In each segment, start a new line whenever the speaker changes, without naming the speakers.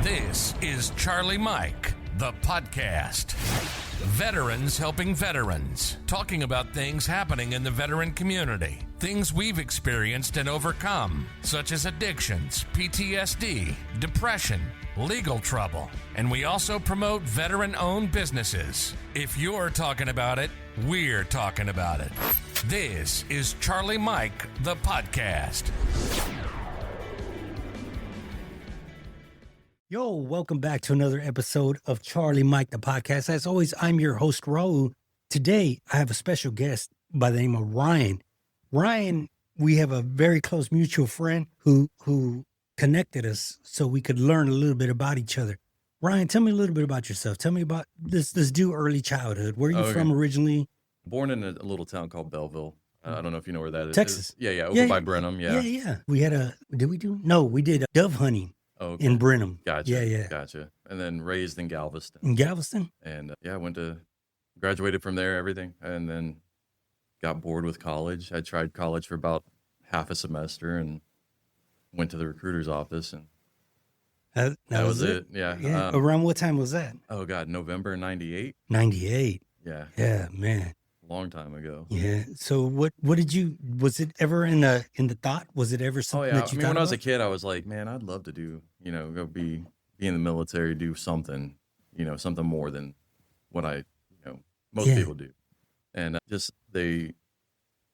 This is Charlie Mike, the podcast. Veterans helping veterans, talking about things happening in the veteran community, things we've experienced and overcome, such as addictions, PTSD, depression, legal trouble, and we also promote veteran-owned businesses. If you're talking about it, we're talking about it. This is Charlie Mike, the podcast.
Yo, welcome back to another episode of Charlie Mike, the podcast. As always, I'm your host, Raul. Today, I have a special guest by the name of Ryan. Ryan, we have a very close mutual friend who connected us so we could learn a little bit about each other. Ryan, tell me a little bit about yourself. Tell me about this dude early childhood. Where are you from originally?
Born in a little town called Belleville. I don't know if you know where that is.
Texas.
Yeah, over by Brenham.
Yeah. We had we did dove hunting.
Oh, okay.
In Brenham.
Gotcha. Gotcha. And then raised in Galveston.
In Galveston?
And graduated from there, everything. And then got bored with college. I tried college for about half a semester and went to the recruiter's office. And that was it. Yeah.
Around what time was that?
Oh, God. November 98.
98.
Yeah.
Yeah, man.
Long time ago.
Yeah. So what did you, was it ever in the thought? Was it ever something that you thought
when I was
about?
a kid, I was like, man, I'd love to do, go be in the military, do something, something more than what most people do. And I was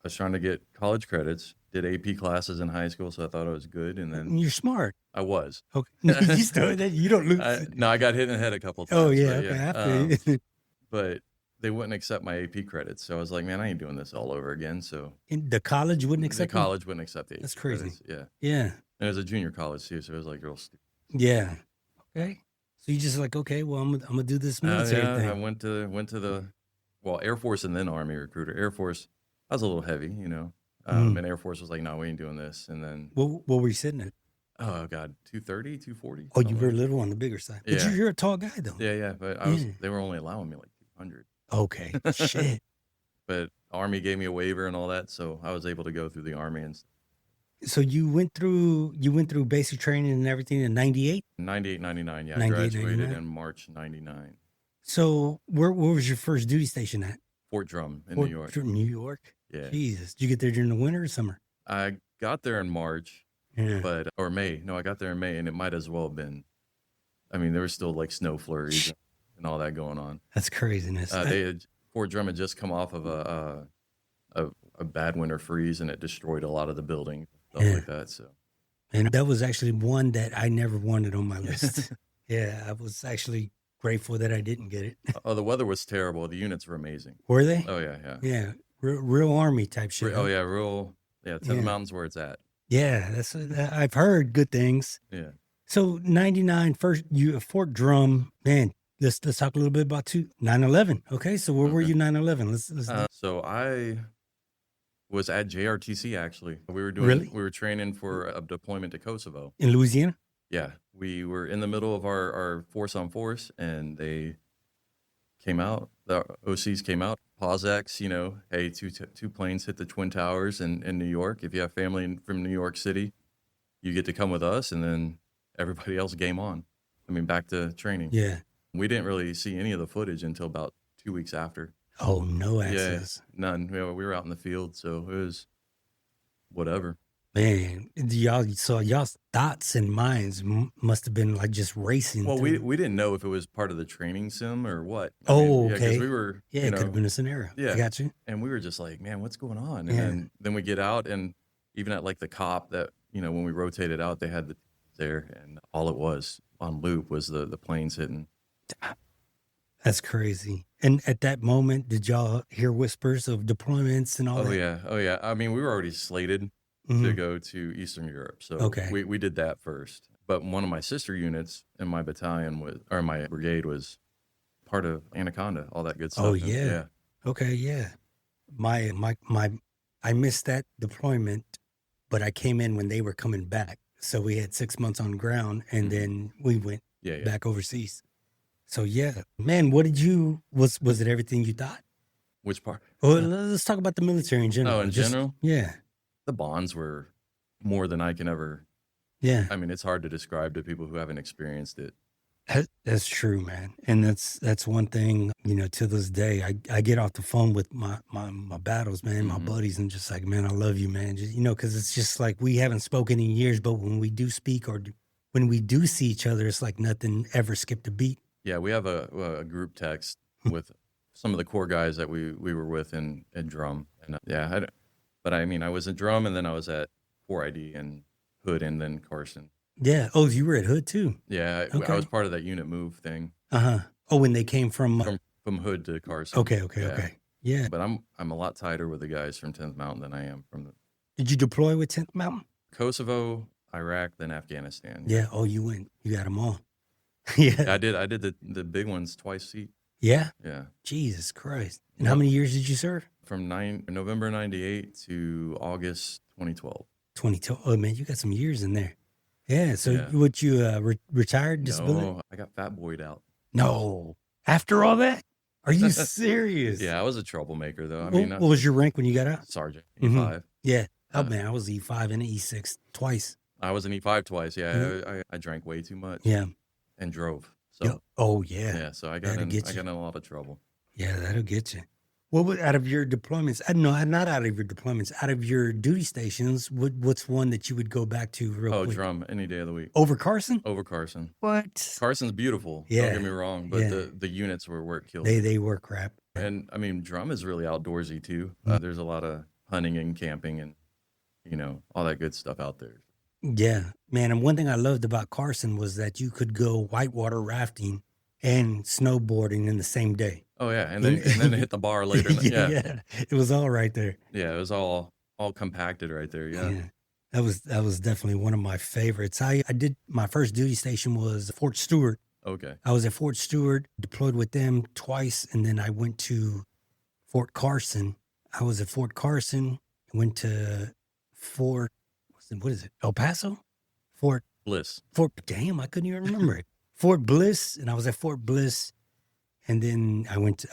trying to get college credits, did AP classes in high school. So I thought I was good. And then
you're smart.
I was.
Okay. You still, you don't lose.
No, I got hit in the head a couple of times.
Oh yeah. Okay.
But they wouldn't accept my AP credits. So I was like, man, I ain't doing this all over again. So
The college wouldn't accept
the college wouldn't accept the AP
That's crazy.
credits.
Yeah.
And it was a junior college too. So it was like real stupid.
Yeah. Okay. So you just like, okay, well, I'm gonna do this military thing.
I went to the Air Force and then Army recruiter. Air Force, I was a little heavy, and Air Force was like, no, we ain't doing this. And then
what were you sitting at?
Oh God, 230, 240.
Oh, you were a little on the bigger side. But
Yeah.
you're a tall guy though.
Yeah, but they were only allowing me like 200.
Okay. Shit.
But Army gave me a waiver and all that, so I was able to go through the Army and
So you went through basic training and everything in 98?
98, 99. Yeah,
98,
I graduated
99.
in March 99.
So where was your first duty station at?
Fort Drum in New York.
New York?
Yeah.
Jesus. Did you get there during the winter or summer?
I got there in March,
Yeah.
or May. No, I got there in May, and it might as well have been. I mean, there was still like snow flurries and all that going on.
That's craziness.
Fort Drum had just come off of a bad winter freeze, and it destroyed a lot of the buildings, stuff like that. So,
and that was actually one that I never wanted on my list. Yeah, I was actually grateful that I didn't get it.
Oh, the weather was terrible. The units were amazing.
Were they?
Oh yeah.
Yeah, real Army type shit.
Oh yeah, the mountains where it's at.
Yeah, I've heard good things.
Yeah.
So 99 first, you Fort Drum, man. Let's talk a little bit about 9/11. Okay, so where were you 9/11? Let's
So I was at JRTC actually. We were training for a deployment to Kosovo
in Louisiana.
Yeah, we were in the middle of our force on force, and they came out. The OCs came out. POSEX, hey, two planes hit the Twin Towers in New York. If you have family from New York City, you get to come with us, and then everybody else game on. I mean, back to training.
Yeah.
We didn't really see any of the footage until about 2 weeks after.
Oh, no access.
Yeah, none. We were out in the field, so it was whatever.
Man, y'all's thoughts and minds must have been like just racing.
Well, we didn't know if it was part of the training sim or what.
Okay.
Because we were,
it could have been a scenario.
Yeah,
I got you.
And we were just like, man, what's going on? And then we get out, and even at like the COP that when we rotated out, they had there, and all it was on loop was the planes hitting.
That's crazy. And at that moment, did y'all hear whispers of deployments and all that?
Oh yeah. I mean, we were already slated to go to Eastern Europe, so we did that first. But one of my sister units in my battalion my brigade was part of Anaconda, all that good stuff.
Oh yeah. Okay, yeah. I missed that deployment, but I came in when they were coming back. So we had 6 months on ground, and then we went back overseas. So yeah, man, was it everything you thought?
Which part?
Well, let's talk about the military in general.
Oh, in general?
Yeah.
The bonds were more than I can ever.
Yeah.
I mean, it's hard to describe to people who haven't experienced it.
That's true, man. And that's one thing, to this day, I get off the phone with my battles, man, my buddies, and just like, man, I love you, man. Just, because it's just like we haven't spoken in years, but when we do speak or when we do see each other, it's like nothing ever skipped a beat.
Yeah, we have a group text with some of the core guys that we were with in drum. And but I mean, I was in drum and then I was at 4ID and Hood and then Carson.
Yeah. Oh, you were at Hood too.
Yeah,
Okay.
I was part of that unit move thing.
Oh, when they came from
Hood to Carson.
Okay.
Yeah.
Okay. Yeah.
But I'm a lot tighter with the guys from 10th Mountain than I am from the
Did you deploy with 10th Mountain?
Kosovo, Iraq, then Afghanistan.
Yeah. Oh, you got them all. Yeah.
I did the big ones twice each.
Yeah.
Yeah.
Jesus Christ. And how many years did you serve?
From November 98 to August 2012.
22. Oh man, you got some years in there. Yeah. So
Yeah.
what you retired disability?
No, I got fat boyed out.
No. After all that? Are you serious?
Yeah, I was a troublemaker though. I
What,
mean,
what was your rank when you got out?
sergeant,
Mhm.
E5.
Yeah. Oh man, I was E5 and E6 twice.
I was an E5 twice. Yeah, I drank way too much.
Yeah.
And drove. So
Yep. Oh yeah.
yeah, so I
That'll
got
get you.
in a lot of trouble.
Yeah, that'll get you. What would, out of your deployments? No, not out of your deployments. Out of your duty stations, what's one that you would go back to real
Oh,
quick?
drum any day of the week.
Over Carson?
Over Carson.
What?
Carson's beautiful.
Yeah.
Don't get me wrong, but
Yeah.
the units were where it killed.
They were crap.
And I mean, drum is really outdoorsy too. There's a lot of hunting and camping and all that good stuff out there.
Yeah, man. And one thing I loved about Carson was that you could go whitewater rafting and snowboarding in the same day.
Oh yeah, and then hit the bar later.
Yeah, it was all right there.
Yeah, it was all compacted right there. Yeah.
That was definitely one of my favorites. I did my first duty station was Fort Stewart.
Okay.
I was at Fort Stewart, deployed with them twice, and then I went to Fort Carson. I was at Fort Carson, went to Fort, what is it? El Paso?
Bliss.
Damn, I couldn't even remember it. Fort Bliss, and I was at Fort Bliss, and then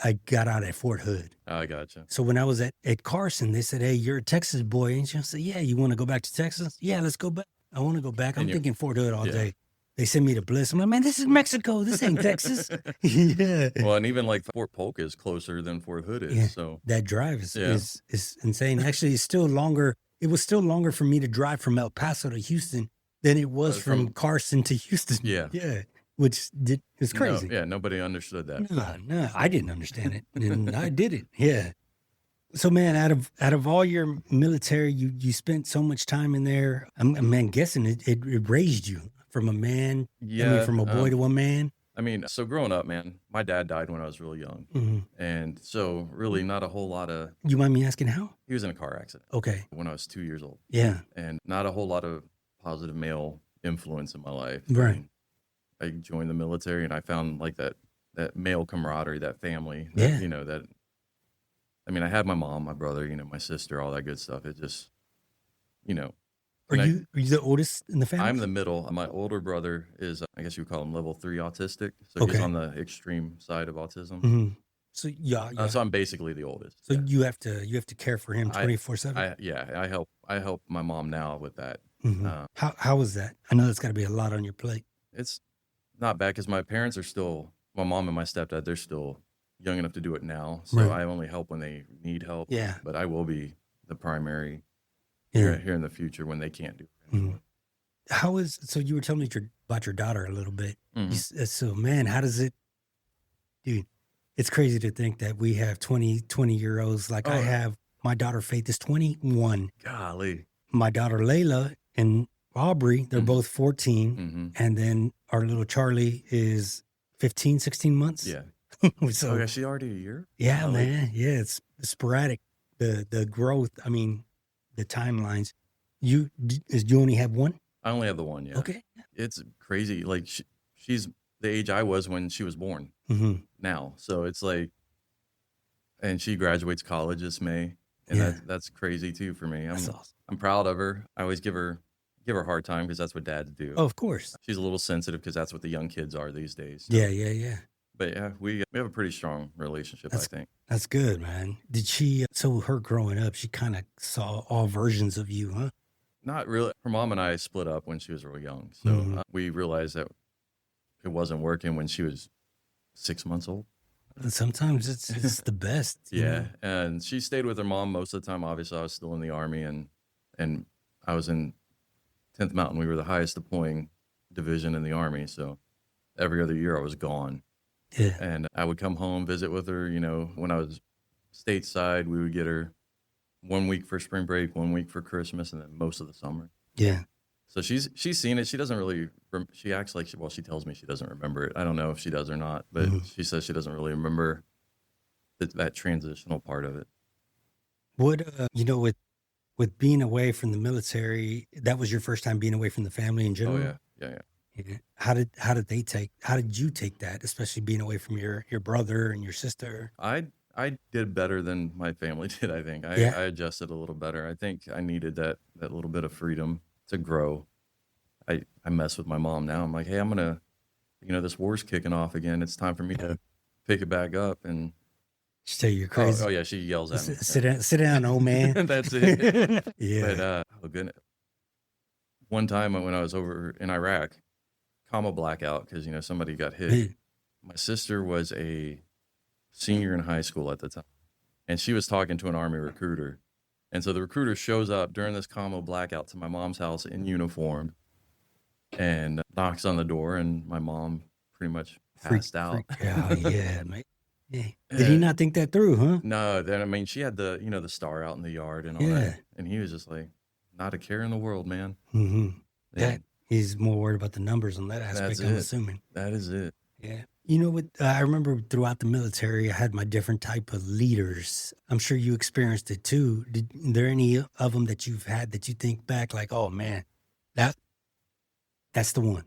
I got out at Fort Hood.
Oh, I gotcha.
So when I was at Carson, they said, "Hey, you're a Texas boy, ain't you?" I said, "Yeah, you want to go back to Texas?" "Yeah, let's go back. I want to go back." I'm thinking Fort Hood all day. They sent me to Bliss. I'm like, "Man, this is Mexico. This ain't Texas." Yeah.
Well, and even like Fort Polk is closer than Fort Hood is.
Yeah.
So
That drive is insane. Actually, it's still longer. It was still longer for me to drive from El Paso to Houston than it was from Carson to Houston.
Yeah.
Yeah. Which it's crazy.
No, nobody understood that.
No, I didn't understand it, and I did it. Yeah. So, man, out of all your military, you spent so much time in there. I'm guessing it raised you from a man.
Yeah.
From a boy to a man.
I mean, so growing up, man, my dad died when I was really young, and so really not a whole lot of.
You mind me asking how?
He was in a car accident.
Okay.
When I was 2 years old.
Yeah.
And not a whole lot of positive male influence in my life.
Right.
And I joined the military, and I found like that male camaraderie, that family.
Yeah.
That. I mean, I had my mom, my brother, my sister, all that good stuff. It just,
Are you the oldest in the family?
I'm the middle. My older brother is, I guess you would call him level 3 autistic. So
Okay.
he's on the extreme side of autism.
Mm-hmm. So yeah.
So I'm basically the oldest.
So
yeah.
you have to care for him 24/7.
I help my mom now with that.
How was that? I know that's got to be a lot on your plate.
It's not bad because my parents are still, my mom and my stepdad, they're still young enough to do it now. So
Right.
I only help when they need help.
Yeah.
But I will be the primary
Yeah.
here in the future when they can't do it.
Mhm. So you were telling me about your daughter a little bit.
Mhm.
So man, how does it, dude? It's crazy to think that we have 20-year-olds. Like I
Oh.
have my daughter Faith is 21.
Golly.
My daughter Layla and Aubrey, they're
Mhm.
both 14.
Mm-hmm.
And then our little Charlie is 15, 16 months.
Yeah.
So
Oh, is she already a year?
yeah,
Golly.
man. Yeah, it's sporadic. The growth. I mean, the timelines. You only have one?
I only have the one. Yeah.
Okay.
It's crazy. Like she's the age I was when she was born
Mm-hmm.
now. So it's like, and she graduates college this May. And
Yeah.
that's crazy too for me.
That's awesome.
I'm proud of her. I always give her a hard time because that's what dads do.
Oh, of course.
She's a little sensitive because that's what the young kids are these days.
Yeah, yeah, yeah.
But yeah, we have a pretty strong relationship, I think.
That's good, man. Did she, so her growing up, she kind of saw all versions of you, huh?
Not really. Her mom and I split up when she was real young. So
Mhm.
we realized that it wasn't working when she was 6 months old.
Sometimes it's the best.
Yeah, and she stayed with her mom most of the time. Obviously, I was still in the Army, and I was in 10th Mountain. We were the highest deploying division in the Army, so every other year I was gone.
Yeah.
And I would come home, visit with her. When I was stateside, we would get her 1 week for spring break, 1 week for Christmas, and then most of the summer.
Yeah.
So she's seen it. She doesn't really. She acts like she tells me she doesn't remember it. I don't know if she does or not, but she says she doesn't really remember that transitional part of it.
What with being away from the military, that was your first time being away from the family in general?
Oh yeah.
How did you take that, especially being away from your brother and your sister?
I did better than my family did. I think I adjusted a little better. I think I needed that little bit of freedom to grow. I mess with my mom now. I'm like, hey, I'm gonna, this war's kicking off again. It's time for me to pick it back up. And
She tell you you're crazy.
oh yeah, she yells at me.
Sit down, old man.
That's it.
Yeah.
But oh goodness, one time when I was over in Iraq, comma blackout because somebody got hit. My sister was a senior in high school at the time, and she was talking to an Army recruiter. And so the recruiter shows up during this combo blackout to my mom's house in uniform and knocks on the door, and my mom pretty much passed out.
Yeah, mate. Yeah. Did he not think that through, huh?
No, then she had the the star out in the yard and all that, and he was just like, not a care in the world, man.
Mm-hmm.
Yeah.
He's more worried about the numbers on that aspect. I'm assuming.
That is it.
Yeah. What I remember throughout the military, I had my different type of leaders. I'm sure you experienced it too. Are there any of them that you've had that you think back like, oh man, that's the one?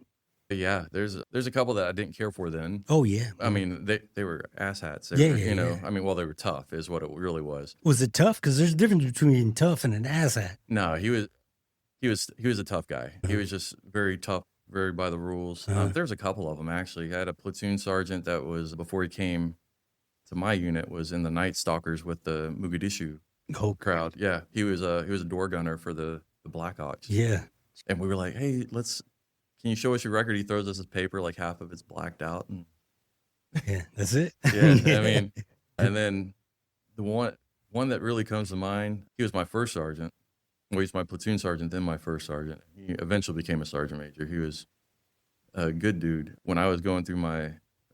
Yeah, there's a couple that I didn't care for then.
Oh yeah.
I mean, they were asshats.
Yeah.
I mean, well, they were tough is what it really was.
Was it tough? Because there's a difference between tough and an asshat.
No, he was a tough guy. He was just very tough, very by the rules. There's a couple of them actually. I had a platoon sergeant that was, before he came to my unit, was in the Night Stalkers with the Mogadishu crowd. Yeah, he was a door gunner for the Blackhawks.
Yeah,
and we were like, hey, can you show us your record? He throws us his paper, like half of it's blacked out, and
yeah, that's it.
Yeah, I mean, and then the one that really comes to mind, he was my first sergeant. Well, he's my platoon sergeant, then my first sergeant. He eventually became a sergeant major. He was a good dude. When I was going through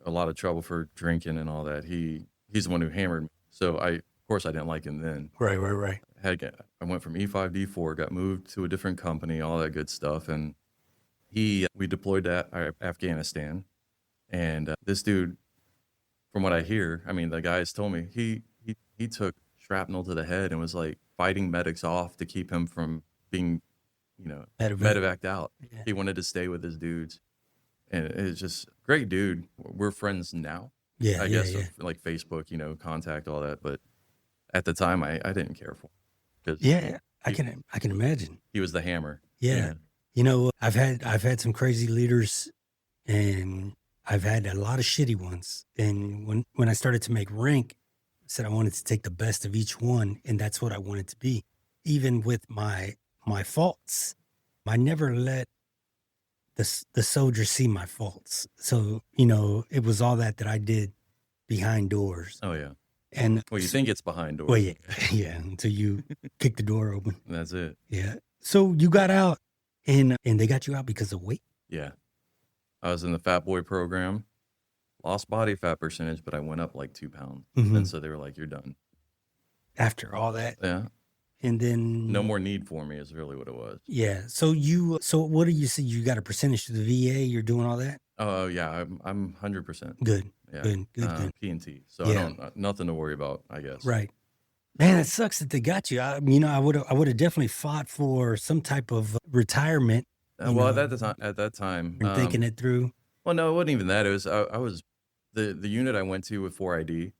a lot of trouble for drinking and all that, he's the one who hammered me. So of course I didn't like him then.
Right.
I went from E5 to E4, got moved to a different company, all that good stuff, and we deployed to Afghanistan. And this dude, from what I hear, I mean, the guys told me he took shrapnel to the head and was like fighting medics off to keep him from being, medevaced out. Yeah. He wanted to stay with his dudes, and it's just great dude. We're friends now.
Yeah,
I guess like Facebook, contact, all that. But at the time, I didn't care for him.
Yeah, I can imagine.
He was the hammer.
Yeah. I've had some crazy leaders, and I've had a lot of shitty ones. And when I started to make rank, I said I wanted to take the best of each one, and that's what I wanted to be. Even with my faults, I never let the soldiers see my faults. So, it was all that I did behind doors.
Oh yeah.
And
you think it's behind doors.
Well, yeah, until you kick the door open.
That's it.
Yeah. So you got out, and they got you out because of weight?
Yeah. I was in the Fat Boy program, lost body fat percentage, but I went up like 2 pounds. Mm-hmm. And so they were like, you're done.
After all that?
Yeah.
And then
no more need for me is really what it was.
Yeah. So what do you say? You got a percentage to the VA? You're doing all that?
Oh yeah, I'm 100%.
Good.
Yeah.
Good.
P&T. So nothing to worry about, I guess.
Right. Man, it sucks that they got you. I would have definitely fought for some type of retirement.
At that time,
thinking it through.
Well, no, it wasn't even that. It was I was the unit I went to with 4ID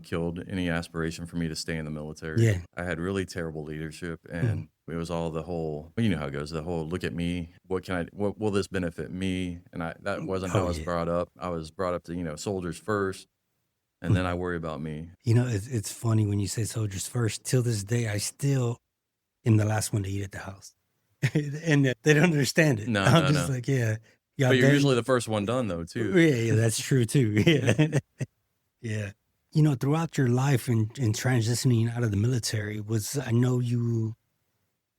killed any aspiration for me to stay in the military.
Yeah.
I had really terrible leadership, and it was all the whole, you know how it goes, the whole look at me, what will this benefit me? And that wasn't how I was brought up. I was brought up to, soldiers first, and then I worry about me.
It's funny when you say soldiers first. Till this day, I still am the last one to eat at the house. And they don't understand it.
No,
I'm just like, yeah, got
But you're
done.
usually the first one done, though, too.
Yeah, that's true too. Yeah. Yeah. Throughout your life and transitioning out of the military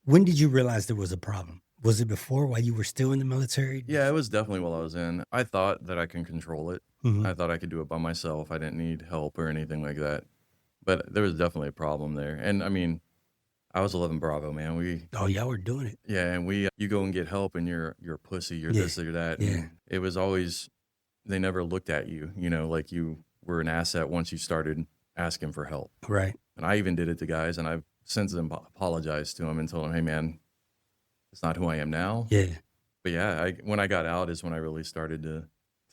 when did you realize there was a problem? Was it before while you were still in the military?
Yeah, it was definitely while I was in. I thought that I can control it.
Mhm.
I thought I could do it by myself. I didn't need help or anything like that. But there was definitely a problem there. And I mean, I was 11 Bravo, man.
Oh, y'all were doing it.
Yeah, and you go and get help and you're a pussy, you're
Yeah,
this or that.
yeah.
And it was always, they never looked at you, like you were an asset once you started asking for help.
Right.
And I even did it to guys, and I've since then apologized to them and told them, hey, man, it's not who I am now.
Yeah.
But yeah, when I got out is when I really started to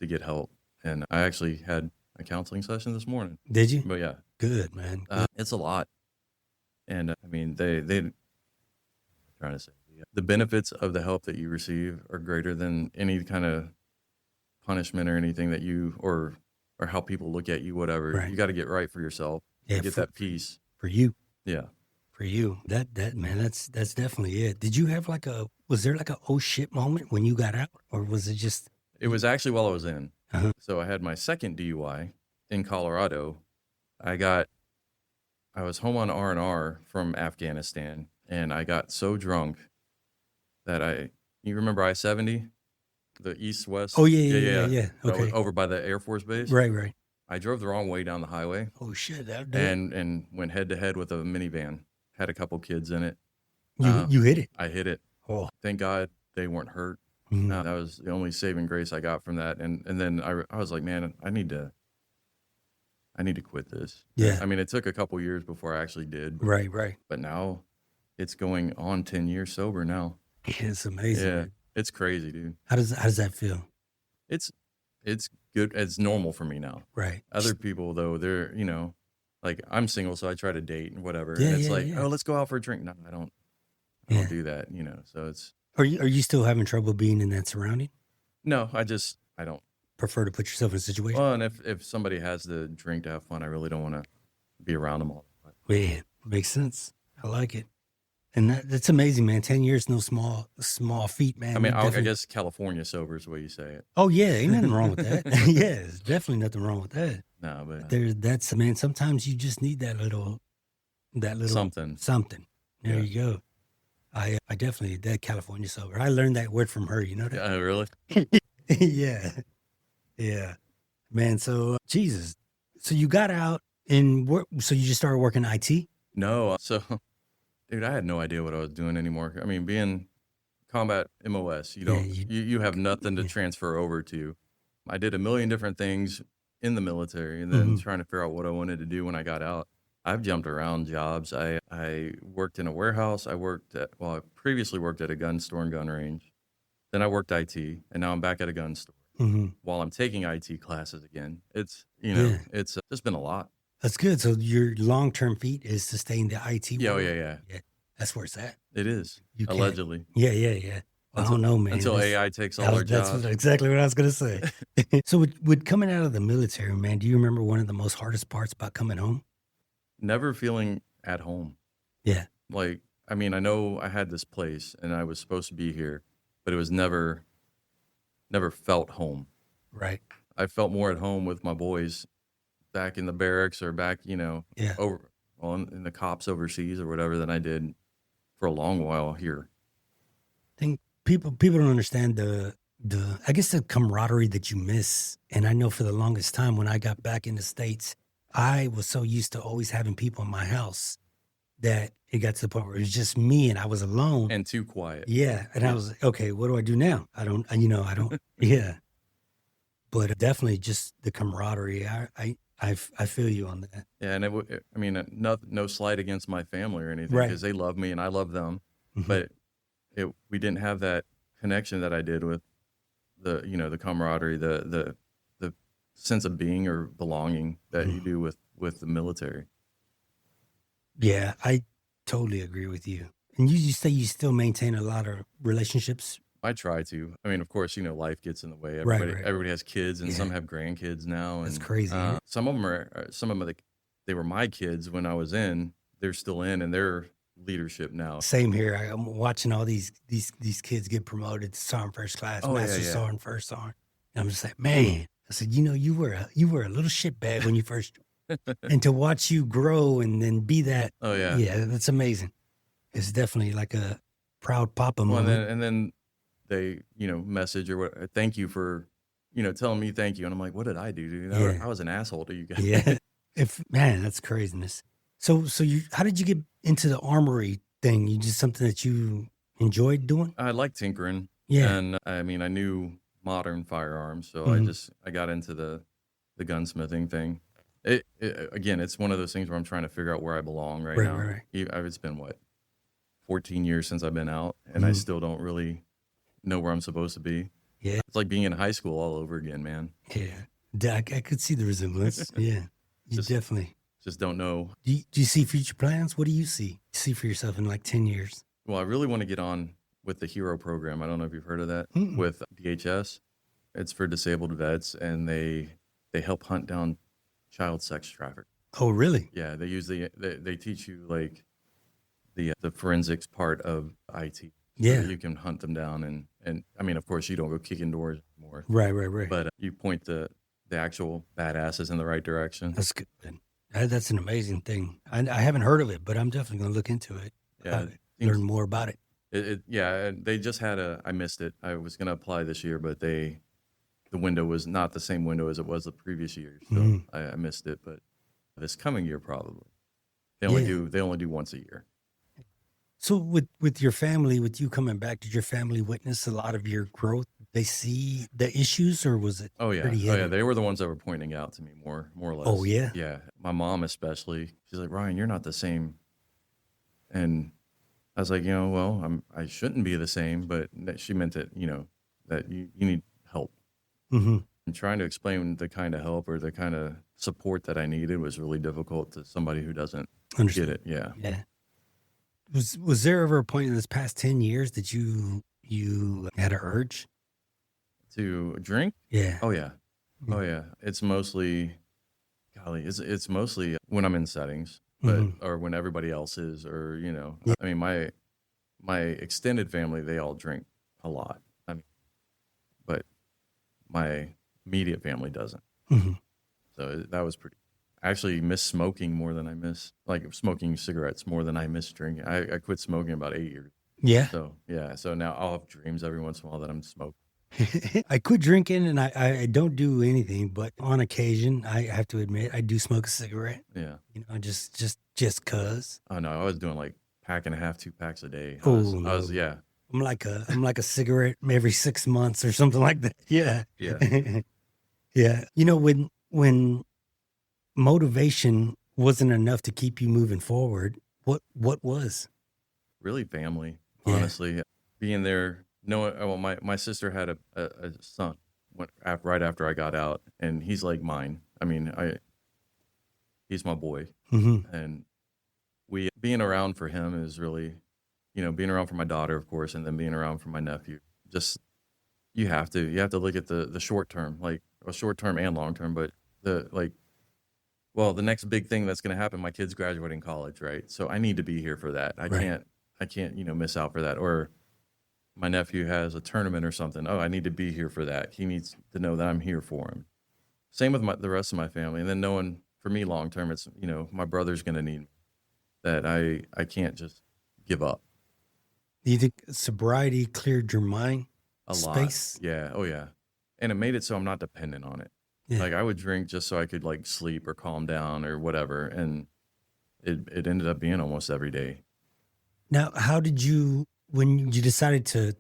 get help. And I actually had a counseling session this morning.
Did you?
But yeah,
Good, man. Good.
it's a lot. And I mean, they trying to say the benefits of the help that you receive are greater than any kind of punishment or anything that or how people look at you, whatever.
Right.
You got to get right for yourself.
Yeah,
To get that peace.
For you.
Yeah.
For you. That man, that's definitely it. Did you have was there like a oh shit moment when you got out? Or was it just
It was actually while I was in.
Uh-huh.
So I had my second DUI in Colorado. I was home on R&R from Afghanistan, and I got so drunk that you remember I-70? The east-west?
Oh, yeah. Okay.
Over by the Air Force Base.
Right.
I drove the wrong way down the highway
Oh shit,
and went head-to-head with a minivan. Had a couple kids in it.
you hit it.
I hit it.
Oh.
Thank God they weren't hurt.
Mhm.
That was the only saving grace I got from that. And then I was like, man, I need to quit this.
Yeah.
I mean, it took a couple years before I actually did.
Right.
But now it's going on 10 years sober now.
It's amazing.
Yeah.
Man.
It's crazy, dude.
How does that feel?
It's good. It's normal for me now.
Right.
Other people though, they're, like I'm single, so I try to date and whatever.
Yeah,
and it's
yeah,
like,
yeah.
oh, let's go out for a drink. No, I don't
Yeah.
do that, so it's,
Are you still having trouble being in that surrounding?
no, I don't.
Prefer to put yourself in a situation?
Well, and if somebody has to drink to have fun, I really don't want to be around them all the time.
Yeah, makes sense. I like it. And that's amazing, man. 10 years, no small feat, man.
I mean, I
Definitely-
guess California sober is the way you say it.
Oh yeah, ain't nothing wrong with that. Yeah, there's definitely nothing wrong with that.
No, but
Man, sometimes you just need that little
something.
There
Yeah.
you go. I definitely that California sober. I learned that word from her, you know that?
Yeah, really?
Yeah. Man, so Jesus. So you got out and so you just started working IT?
No. So, dude, I had no idea what I was doing anymore. I mean, being combat MOS, you don't, you have nothing to transfer over to. I did a million different things in the military and then trying to figure out what I wanted to do when I got out. I've jumped around jobs. I worked in a warehouse. I previously worked at a gun store and gun range. Then I worked IT, and now I'm back at a gun store while I'm taking IT classes again. It's, it's just been a lot.
That's good. So your long-term feat is to stay in the IT
Yeah,
world?
yeah.
That's where it's at.
It is,
You can't-
allegedly.
Yeah. I don't know, man.
Until
That's-
AI takes all our
That's
jobs.
exactly what I was going to say. So with coming out of the military, man, do you remember one of the most hardest parts about coming home?
Never feeling at home.
Yeah.
Like, I mean, I know I had this place and I was supposed to be here, but it was never felt home.
Right.
I felt more at home with my boys back in the barracks or back, in the cops overseas or whatever than I did for a long while here.
I think people don't understand the I guess the camaraderie that you miss. And I know for the longest time when I got back in the States, I was so used to always having people in my house that it got to the point where it was just me and I was alone.
And too quiet.
Yeah. And I was like, okay, what do I do now? I don't, yeah. But definitely just the camaraderie. I feel you on that.
Yeah, and no slight against my family or anything
Right.
because they love me and I love them,
Mhm.
but we didn't have that connection that I did with the camaraderie, the sense of being or belonging that you do with the military.
Yeah, I totally agree with you. And you say you still maintain a lot of relationships?
I try to. I mean, of course, life gets in the way.
Right.
Everybody has kids, and
Yeah.
some have grandkids now.
That's
and,
crazy, isn't it?
Some of them they were my kids when I was in. They're still in, and they're leadership now.
Same here. I'm watching all these kids get promoted to sergeant first class,
Oh, yeah,
master
yeah.
sergeant, first sergeant. And I'm just like, man. I said, you were a little shitbag when you first, and to watch you grow and then be that.
Oh, yeah.
Yeah, that's amazing. It's definitely like a proud papa
Well,
moment.
and then they, message or what, thank you for, telling me thank you. And I'm like, what did I do, dude?
Yeah.
I was an asshole to you guys.
Yeah. Man, that's craziness. So how did you get into the armory thing? You just something that you enjoyed doing?
I like tinkering.
Yeah.
And I mean, I knew modern firearms, so
Mhm.
I got into the gunsmithing thing. Again, it's one of those things where I'm trying to figure out where I belong right now.
Right.
It's been 14 years since I've been out, and I still don't really know where I'm supposed to be.
Yeah.
It's like being in high school all over again, man.
Yeah. I could see the resemblance. Yeah. You
Just-
definitely.
Just don't know.
Do you see future plans? What do you see for yourself in like 10 years?
Well, I really want to get on with the HERO program. I don't know if you've heard of that.
Mm-mm.
With DHS. It's for disabled vets, and they help hunt down child sex traffic.
Oh, really?
Yeah, they teach you like the forensics part of IT. So
Yeah.
that you can hunt them down, and I mean, of course, you don't go kicking doors anymore.
Right.
But you point the actual badasses in the right direction.
That's good. That's an amazing thing. I haven't heard of it, but I'm definitely going to look into it.
Yeah,
Learn more about it.
Yeah, they just had I missed it. I was going to apply this year, but the window was not the same window as it was the previous year, so I missed it. But this coming year, probably they only do once a year.
So with your family, with you coming back, did your family witness a lot of your growth? They see the issues, or was it?
Oh yeah,
pretty
oh yeah.
hidden?
They were the ones that were pointing out to me more or less.
Oh, yeah?
Yeah. My mom especially. She's like, Ryan, you're not the same. And I was like, well, I shouldn't be the same, but she meant that that you need help.
Mm-hmm.
And trying to explain the kind of help or the kind of support that I needed was really difficult to somebody who doesn't
Understood.
get it. Yeah.
Yeah. Was there ever a point in this past 10 years that you had an urge?
To drink?
Yeah.
Oh yeah. Oh yeah. It's mostly, golly, it's mostly when I'm in settings, but or when everybody else is, or
Yeah.
I mean, my extended family, they all drink a lot. I mean, but my immediate family doesn't.
Mhm.
So that was pretty. I actually miss smoking more than I miss smoking cigarettes more than I miss drinking. I quit smoking about 8 years.
Yeah.
So yeah. So now I'll have dreams every once in a while that I'm smoking.
I quit drinking and I don't do anything, but on occasion, I have to admit, I do smoke a cigarette,
Yeah.
just cause.
Oh no, I was doing like pack and a half, 2 packs a day. I
Oh,
was
no.
yeah.
I'm like a cigarette every 6 months or something like that. Yeah.
Yeah.
Yeah. When motivation wasn't enough to keep you moving forward, what was?
Really family,
Yeah.
honestly. Being there, knowing, well, my sister had a son right after I got out, and he's like mine. I mean, he's my boy.
Mm-hmm.
And being around for him is really, being around for my daughter, of course, and then being around for my nephew. Just, you have to look at the short term, like short term and long term, but the next big thing that's going to happen, my kid's graduating college, right? So I need to be here for that. I can't, miss out for that. Or my nephew has a tournament or something. Oh, I need to be here for that. He needs to know that I'm here for him. Same with the rest of my family. And then knowing for me long term, it's, my brother's going to need me, that I can't just give up.
Do you think sobriety cleared your mind?
A
Space?
lot. Yeah. Oh yeah. And it made it so I'm not dependent on it.
Yeah.
Like I would drink just so I could like sleep or calm down or whatever. And it ended up being almost every day.
Now, how did you, when you decided to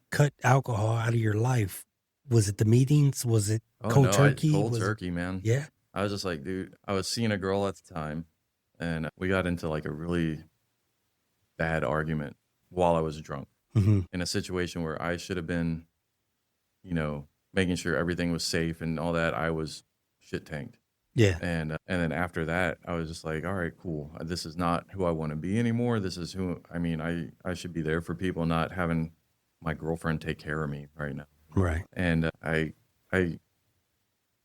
cut alcohol out of your life, was it the meetings? Was it cold turkey?
Cold turkey, man.
Yeah.
I was just like, dude, I was seeing a girl at the time and we got into like a really bad argument while I was drunk in a situation where I should have been, making sure everything was safe and all that. I was shit tanked.
Yeah.
And then after that, I was just like, all right, cool. This is not who I want to be anymore. This is I should be there for people, not having my girlfriend take care of me right now.
Right.
And I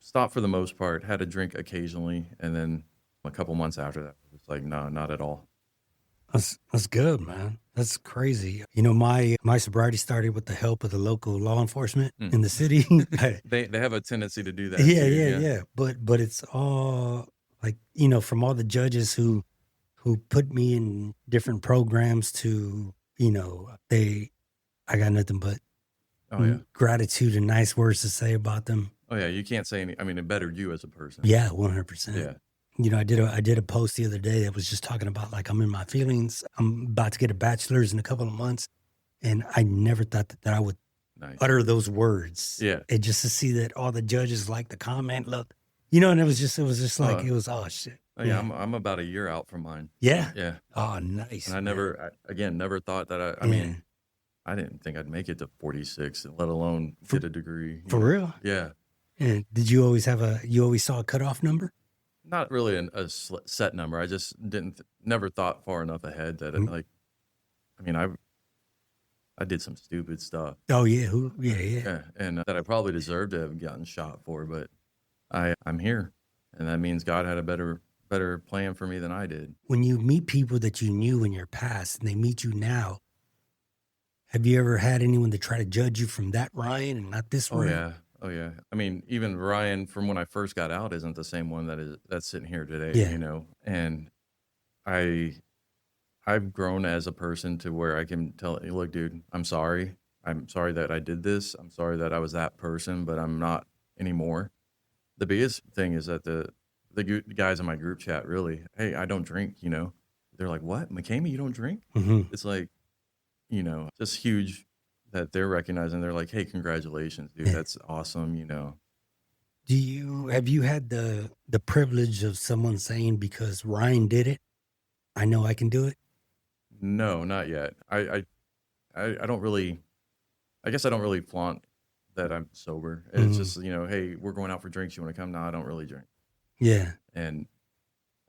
stopped for the most part, had a drink occasionally. And then a couple months after that, it was like, no, not at all.
That's good, man. That's crazy. You know, my sobriety started with the help of the local law enforcement in the city.
They have a tendency to do that
Yeah,
too.
yeah. But it's all like, you know, from all the judges who put me in different programs to, you know, I got nothing but
Oh yeah.
gratitude and nice words to say about them.
Oh yeah. You can't say any. I mean, it bettered you as a person.
Yeah, 100%.
Yeah.
You know, I did a post the other day that was just talking about like I'm in my feelings. I'm about to get a bachelor's in a couple of months, and I never thought that I would
Nice.
utter those words.
Yeah.
And just to see that all the judges liked the comment, look, you know, and it was just like it was oh shit.
Oh, yeah. I'm about a year out from mine.
Yeah.
Yeah.
Oh, nice.
And I never thought that I mean, I didn't think I'd make it to 46, let alone get a degree.
For real?
Yeah.
And did you always saw a cutoff number?
Not really a set number. I just never thought far enough ahead that I mean, I did some stupid stuff.
Oh yeah. Yeah.
Yeah. And that I probably deserved to have gotten shot for, but I'm here. And that means God had a better plan for me than I did.
When you meet people that you knew in your past and they meet you now, have you ever had anyone to try to judge you from that Ryan and not this Ryan?
Oh yeah. I mean, even Ryan from when I first got out isn't the same one that's sitting here today,
Yeah.
you know. And I've grown as a person to where I can tell, hey, look, dude, I'm sorry. I'm sorry that I did this. I'm sorry that I was that person, but I'm not anymore. The biggest thing is that the guys in my group chat really, hey, I don't drink, you know. They're like, what? McCamey, you don't drink?
Mm-hmm.
It's like, you know, just huge that they're recognizing. They're like, hey, congratulations, dude.
Yeah.
That's awesome, you know.
Have you had the privilege of someone saying, because Ryan did it, I know I can do it?
No, not yet. I don't really, I guess I don't really flaunt that I'm sober. It's just, you know, hey, we're going out for drinks. You want to come? No, I don't really drink.
Yeah.
And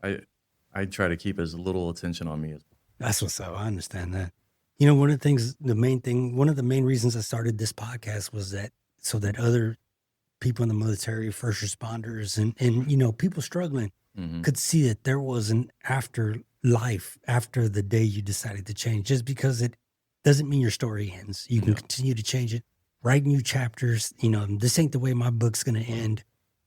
I try to keep as little attention on me as possible.
That's what's up. I understand that. You know, one of the main reasons I started this podcast was that so that other people in the military, first responders, and you know, people struggling could see that there was an afterlife after the day you decided to change. Just because it doesn't mean your story ends. You can continue to change it, write new chapters. You know, this ain't the way my book's going to end.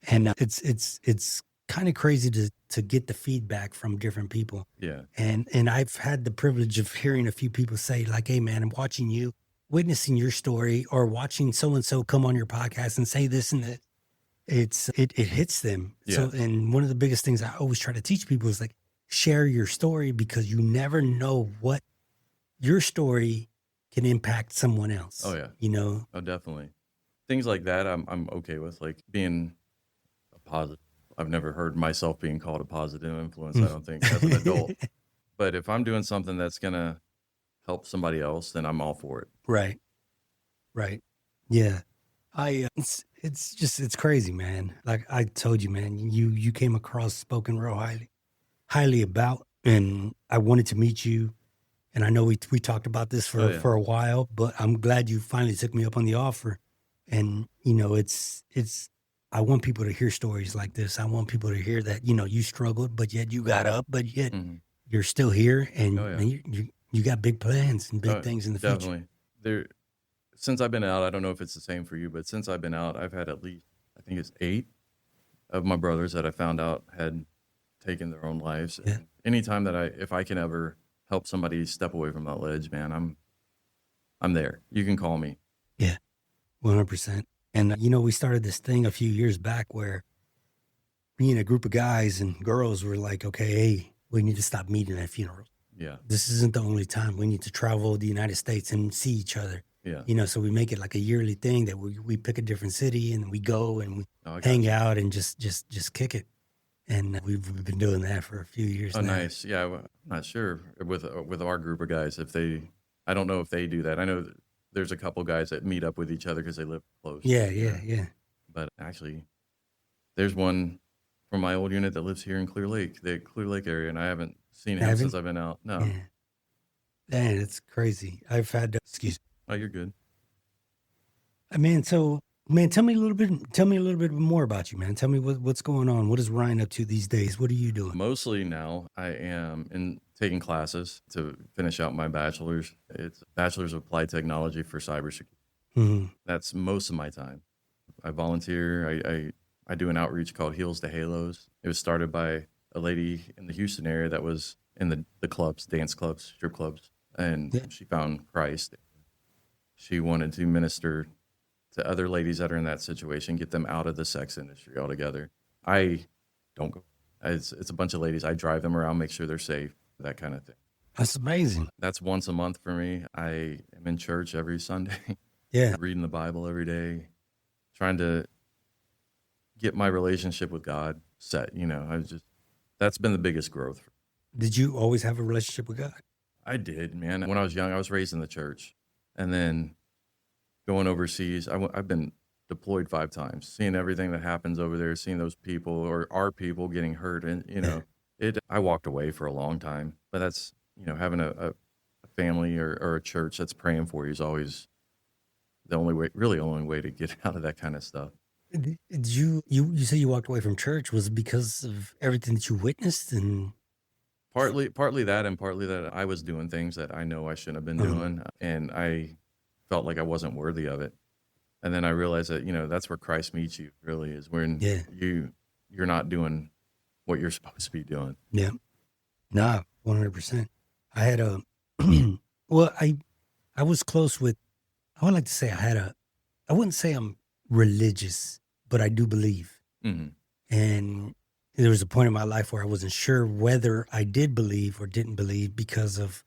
And it's kind of crazy to get the feedback from different people.
Yeah.
And I've had the privilege of hearing a few people say like, hey man, I'm watching you, witnessing your story, or watching so-and-so come on your podcast and say this and that. It hits them.
Yeah.
So, and one of the biggest things I always try to teach people is like, share your story, because you never know what your story can impact someone else.
Oh yeah.
You know?
Oh, definitely. Things like that I'm okay with, like being a positive. I've never heard myself being called a positive influence, I don't think, as an adult. But if I'm doing something that's going to help somebody else, then I'm all for it.
Right. Yeah. It's crazy, man. Like I told you, man, you came across spoken real highly about, and I wanted to meet you. And I know we talked about this for a while, but I'm glad you finally took me up on the offer. And you know, I want people to hear stories like this. I want people to hear that, you know, you struggled, but yet you got up, but yet you're still here, and, and you got big plans and big things in the future.
Definitely. Since I've been out, I don't know if it's the same for you, but since I've been out, I've had at least, I think it's 8 of my brothers that I found out had taken their own lives.
Yeah.
And anytime if I can ever help somebody step away from that ledge, man, I'm there. You can call me.
Yeah, 100%. And, you know, we started this thing a few years back where me and a group of guys and girls were like, okay, hey, we need to stop meeting at funerals.
Yeah.
This isn't the only time. We need to travel the United States and see each other.
Yeah.
You know, so we make it like a yearly thing that we pick a different city and we go and we
Oh,
hang out and just kick it. And we've been doing that for a few years
Oh,
now.
nice. Yeah. I'm not sure with our group of guys, I don't know if they do that. I know there's a couple guys that meet up with each other because they live close.
Yeah.
But actually, there's one from my old unit that lives here in Clear Lake, the Clear Lake area, and I haven't seen him since I've been out. No.
Yeah. Man, it's crazy. I've had excuse me.
Oh, you're good.
Man, tell me a little bit more about you, man. Tell me what's going on. What is Ryan up to these days? What are you doing?
Mostly now, I am taking classes to finish out my bachelor's. It's Bachelor's of Applied Technology for cybersecurity.
Hmm.
That's most of my time. I volunteer. I do an outreach called Heels to Halos. It was started by a lady in the Houston area that was in the clubs, dance clubs, strip clubs, and
Yeah.
she found Christ. She wanted to minister to other ladies that are in that situation, get them out of the sex industry altogether. I don't go. It's a bunch of ladies. I drive them around, make sure they're safe, that kind of thing.
That's amazing.
That's once a month for me. I am in church every Sunday,
Yeah.
reading the Bible every day, trying to get my relationship with God set. That's been the biggest growth.
Did you always have a relationship with God?
I did, man. When I was young, I was raised in the church. And then going overseas, I've been deployed 5 times, seeing everything that happens over there, seeing those people or our people getting hurt. And, I walked away for a long time. But that's, having a family or a church that's praying for you is always the only way to get out of that kind of stuff.
Did you say you walked away from church? Was it because of everything that you witnessed? And
Partly that, and partly that I was doing things that I know I shouldn't have been doing, and I felt like I wasn't worthy of it. And then I realized that that's where Christ meets you. Really, is when you're not doing what you're supposed to be doing.
Yeah, nah, 100%. I had a well, I was close with. I would like to say I wouldn't say I'm religious, but I do believe.
Mm-hmm.
And there was a point in my life where I wasn't sure whether I did believe or didn't believe because of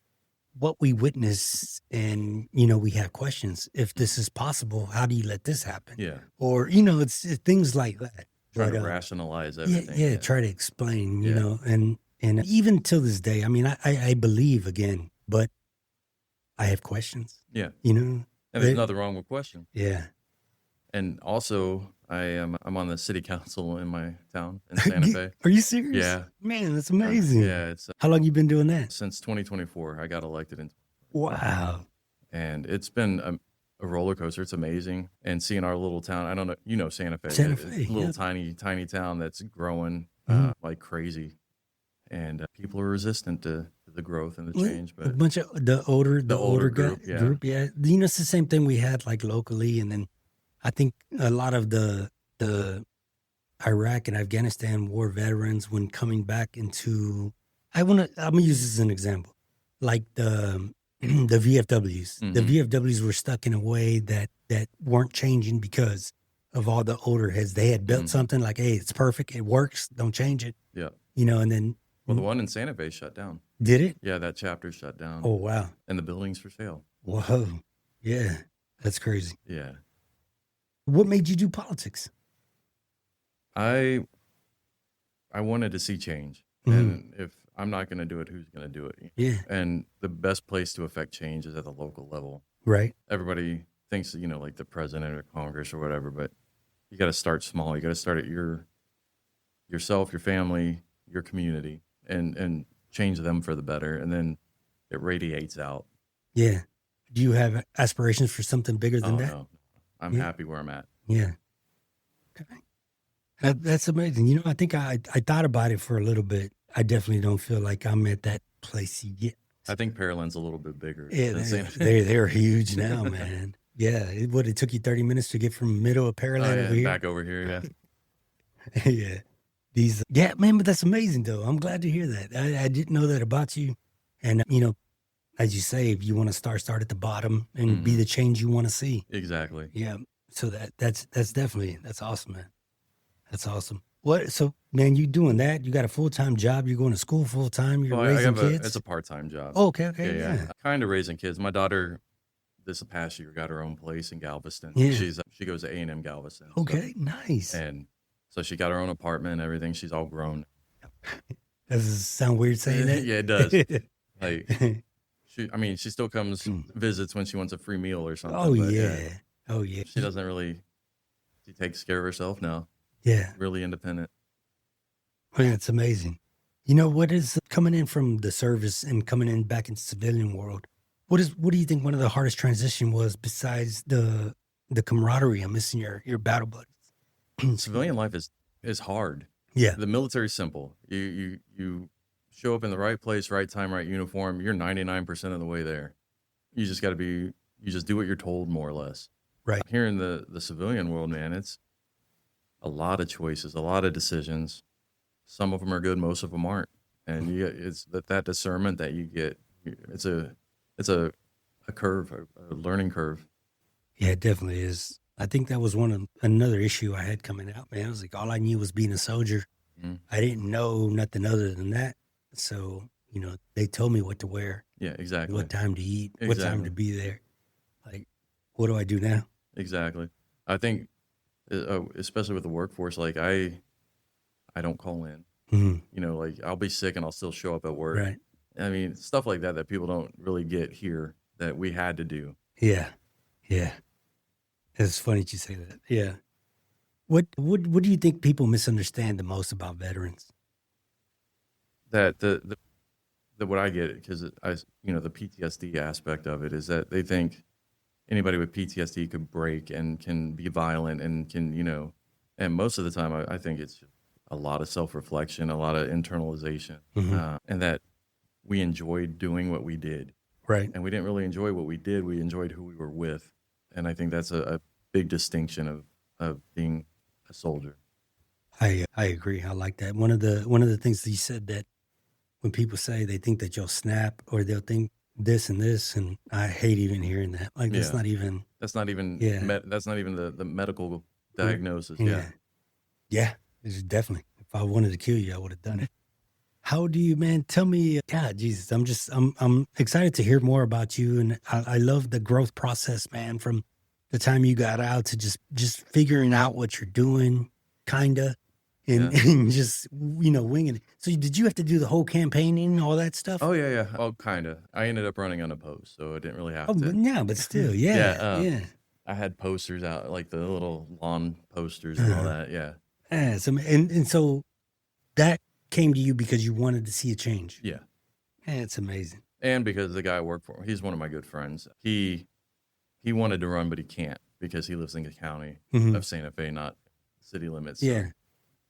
what we witnessed. And, we have questions. If this is possible, how do you let this happen?
Yeah,
Or, it's things like that.
trying
But,
to rationalize
yeah,
everything.
try to explain,
Yeah.
and even till this day, I mean, I believe again, but I have questions,
Yeah,
and
and there's nothing wrong with question.
Yeah.
And also, I'm on the city council in my town in Santa Fe.
Are you serious?
Yeah.
Man, that's amazing.
Yeah, it's
How long you been doing that?
since 2024. I got elected in.
Wow.
And it's been a roller coaster. It's amazing. And seeing our little town, I don't know, Santa Fe.
Santa
It's
Fe,
a little
yeah.
tiny town that's growing like crazy. And people are resistant to the growth and the change.
A
But
bunch of the older
group, yeah.
group, yeah. It's the same thing we had like locally, and then I think a lot of the Iraq and Afghanistan war veterans, when coming back into, I'm gonna use this as an example, like the VFWs. The VFWs were stuck in a way that weren't changing because of all the older heads. They had built something like, hey, it's perfect, it works, don't change it.
Yeah.
And then
Well, the one in Santa Fe shut down.
did it?
Yeah, that chapter shut down.
Oh wow.
And the building's for sale.
Whoa. Yeah. That's crazy.
Yeah.
What made you do politics?
I wanted to see change. And if I'm not going to do it, who's going to do it?
Yeah.
And the best place to affect change is at the local level.
Right.
Everybody thinks, like the president or Congress or whatever, but you got to start small. You got to start at yourself, your family, your community, and change them for the better. And then it radiates out.
Yeah. Do you have aspirations for something bigger than that?
No. I'm happy where I'm at.
Yeah. Okay. That's amazing. I think I thought about it for a little bit. I definitely don't feel like I'm at that place yet.
I think Pearland's a little bit bigger.
Yeah,
than Santa Fe.
they're huge now, man. Yeah. It took you 30 minutes to get from middle of Pearland over here?
Back over here, yeah.
Yeah. Man, but that's amazing though. I'm glad to hear that. I didn't know that about you. And, as you say, if you want to start at the bottom and be the change you want to see.
Exactly.
Yeah. So that's definitely, that's awesome, man. That's awesome. So man, you doing that? You got a full-time job? You're going to school full-time? You're raising kids?
It's a part-time job.
Oh, okay. Yeah.
Kind of raising kids. My daughter, this past year, got her own place in Galveston.
Yeah.
She goes to A&M Galveston.
Okay, nice.
And so she got her own apartment and everything. She's all grown.
Does it sound weird saying that?
Yeah, it does. Like, she still comes, visits when she wants a free meal or something.
Oh, yeah. Oh, yeah.
She doesn't really, she takes care of herself now.
Yeah.
Really independent.
Man, it's amazing. What is coming in from the service and coming in back into civilian world? What do you think one of the hardest transition was besides the camaraderie? I'm missing your battle buddies.
Civilian life is hard.
Yeah.
The military's simple. You show up in the right place, right time, right uniform, you're 99% of the way there. You just got to you just do what you're told, more or less.
Right.
Here in the civilian world, man, it's a lot of choices, a lot of decisions. Some of them are good, most of them aren't. And it's that discernment that you get. It's a curve, a learning curve.
Yeah, it definitely is. I think that was another issue I had coming out, man. I was like, all I knew was being a soldier.
Mm-hmm.
I didn't know nothing other than that. So, they told me what to wear.
Yeah, exactly.
What time to eat, what time to be there. Like, what do I do now?
Exactly. I think, especially with the workforce, like I don't call in.
Mm-hmm.
Like I'll be sick and I'll still show up at work.
Right.
I mean, stuff like that people don't really get here that we had to do.
Yeah. Yeah. It's funny that you say that. Yeah. What do you think people misunderstand the most about veterans?
That the what I get, because the PTSD aspect of it is that they think anybody with PTSD could break and can be violent and can, and most of the time I think it's a lot of self-reflection, a lot of internalization, and that we enjoyed doing what we did.
Right.
And we didn't really enjoy what we did. We enjoyed who we were with. And I think that's a big distinction of being a soldier.
I agree. I like that. One of the things that you said, that when people say they think that you'll snap or they'll think this and this, and I hate even hearing that. Like, that's not even
that's not even the medical diagnosis.
Yeah. Yeah. It's definitely. If I wanted to kill you, I would have done it. How do you, man? Tell me, God, Jesus, I'm excited to hear more about you, and I love the growth process, man. From the time you got out to just figuring out what you're doing, kinda, and just winging it. So did you have to do the whole campaigning, all that stuff?
Oh yeah. Oh, kinda. I ended up running unopposed, so I didn't really have to.
But yeah, but still, yeah.
I had posters out, like the little lawn posters and all that. Yeah.
Yeah. So that came to you because you wanted to see a change.
Yeah.
It's amazing.
And because the guy I work for, he's one of my good friends. He wanted to run, but he can't because he lives in the county of Santa Fe, not city limits. So
Yeah.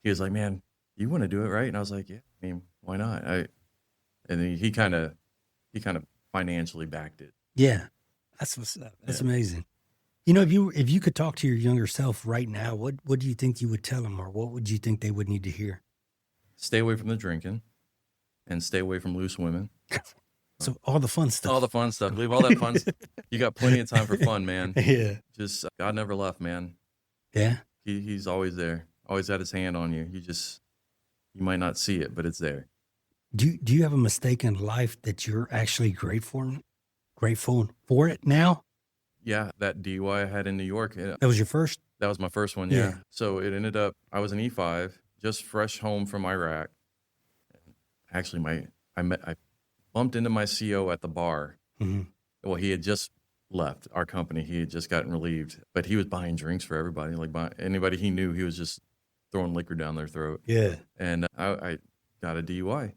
he was like, "Man, you want to do it, right?" And I was like, "Yeah, I mean, why not?" And then he kind of financially backed it.
Yeah. That's what's up. That's amazing. If you could talk to your younger self right now, what do you think you would tell them, or what would you think they would need to hear?
Stay away from the drinking and stay away from loose women.
So all the fun stuff.
All the fun stuff. Leave all that fun stuff. You got plenty of time for fun, man.
Yeah.
Just God never left, man.
Yeah.
He's always there. Always had his hand on you. You might not see it, but it's there.
Do you have a mistake in life that you're actually grateful for it now?
Yeah, that DUI I had in New York.
That was your first?
That was my first one, yeah. So it ended up, I was an E5, just fresh home from Iraq. Actually, I bumped into my CO at the bar.
Mm-hmm.
Well, he had just left our company. He had just gotten relieved, but he was buying drinks for everybody. Like anybody he knew, he was just throwing liquor down their throat.
Yeah.
And I got a DUI,